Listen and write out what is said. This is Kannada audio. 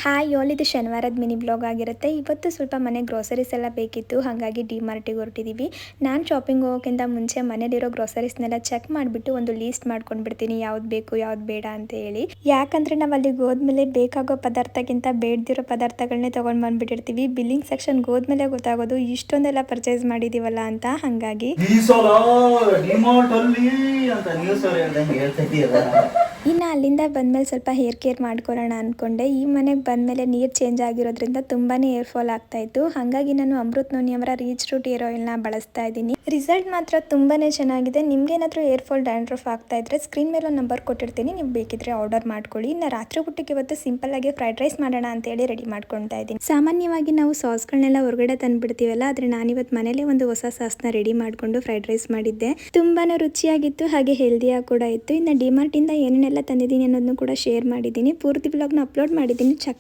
ಹಾಯ್ ಆಲ್, ಇದು ಶನಿವಾರದ ಮಿನಿ ಬ್ಲಾಗ್ ಆಗಿರುತ್ತೆ. ಇವತ್ತು ಸ್ವಲ್ಪ ಮನೆ ಗ್ರೋಸರೀಸ್ ಎಲ್ಲ ಬೇಕಿತ್ತು, ಹಾಗಾಗಿ ಡಿ ಮಾರ್ಟಿಗೆ ಹೊರಟಿದ್ದೀವಿ. ನಾನು ಶಾಪಿಂಗ್ ಹೋಗೋಕ್ಕಿಂತ ಮುಂಚೆ ಮನೇಲಿರೋ ಗ್ರೋಸರೀಸ್ನೆಲ್ಲ ಚೆಕ್ ಮಾಡಿಬಿಟ್ಟು ಒಂದು ಲೀಸ್ಟ್ ಮಾಡ್ಕೊಂಡು ಬಿಡ್ತೀನಿ, ಯಾವ್ದು ಬೇಕು ಯಾವ್ದು ಬೇಡ ಅಂತ ಹೇಳಿ. ಯಾಕಂದರೆ ನಾವು ಅಲ್ಲಿಗೆ ಹೋದ್ಮೇಲೆ ಬೇಕಾಗೋ ಪದಾರ್ಥಕ್ಕಿಂತ ಬೇಡದಿರೋ ಪದಾರ್ಥಗಳನ್ನೇ ತೊಗೊಂಡು ಬಂದುಬಿಟ್ಟಿರ್ತೀವಿ. ಬಿಲ್ಲಿಂಗ್ ಸೆಕ್ಷನ್ಗೆ ಹೋದ್ಮೇಲೆ ಗೊತ್ತಾಗೋದು ಇಷ್ಟೊಂದೆಲ್ಲ ಪರ್ಚೇಸ್ ಮಾಡಿದ್ದೀವಲ್ಲ ಅಂತ. ಹಾಗಾಗಿ ಇನ್ನು ಅಲ್ಲಿಂದ ಬಂದಮೇಲೆ ಸ್ವಲ್ಪ ಹೇರ್ ಕೇರ್ ಮಾಡ್ಕೊಳ್ಳೋಣ ಅಂದ್ಕೊಂಡೆ. ಈ ಮನೆಗೆ ಬಂದಮೇಲೆ ನೀರು ಚೇಂಜ್ ಆಗಿರೋದ್ರಿಂದ ತುಂಬಾ ಏರ್ ಫಾಲ್ ಆಗ್ತಾಯಿತ್ತು. ಹಾಗಾಗಿ ನಾನು ಅಮೃತ್ ನೋನಿ ಅವರ ರೀಚ್ ರೂಟ್ ಏರ್ ಆಯಿಲ್ನ ಬಳಸ್ತಾ ಇದ್ದೀನಿ. ರಿಸಲ್ಟ್ ಮಾತ್ರ ತುಂಬಾ ಚೆನ್ನಾಗಿದೆ. ನಿಮ್ಗೇನಾದರೂ ಏರ್ ಫಾಲ್ ಡ್ಯಾಂಡ್ರಫ್ ಆಗ್ತಾ ಇದ್ರೆ ಸ್ಕ್ರೀನ್ ಮೇಲೆ ಒಂದು ನಂಬರ್ ಕೊಟ್ಟಿರ್ತೀನಿ, ನೀವು ಬೇಕಿದ್ರೆ ಆರ್ಡರ್ ಮಾಡ್ಕೊಳ್ಳಿ. ಇನ್ನು ರಾತ್ರಿ ಊಟಕ್ಕೆ ಇವತ್ತು ಸಿಂಪಲ್ ಆಗಿ ಫ್ರೈಡ್ ರೈಸ್ ಮಾಡೋಣ ಅಂತೇಳಿ ರೆಡಿ ಮಾಡ್ಕೊತಾ ಇದ್ದೀನಿ. ಸಾಮಾನ್ಯವಾಗಿ ನಾವು ಸಾಸ್ಗಳನ್ನೆಲ್ಲ ಹೊರಗಡೆ ತಂದುಬಿಡ್ತೀವಲ್ಲ, ಆದರೆ ನಾನಿವತ್ತು ಮನೇಲೆ ಒಂದು ಹೊಸ ಸಾಸ್ನ ರೆಡಿ ಮಾಡಿಕೊಂಡು ಫ್ರೈಡ್ ರೈಸ್ ಮಾಡಿದ್ದೆ. ತುಂಬಾ ರುಚಿಯಾಗಿತ್ತು, ಹಾಗೆ ಹೆಲ್ದಿಯಾಗಿ ಕೂಡ ಇತ್ತು. ಇನ್ನು ಡಿಮಾರ್ಟಿಂದ ಏನೇನೆಲ್ಲ ತಂದಿದ್ದೀನಿ ಅನ್ನೋದನ್ನು ಕೂಡ ಶೇರ್ ಮಾಡಿದ್ದೀನಿ. ಪೂರ್ತಿ ಬ್ಲಾಗ್ನ ಅಪ್ಲೋಡ್ ಮಾಡಿದ್ದೀನಿ. ಚೆಕ್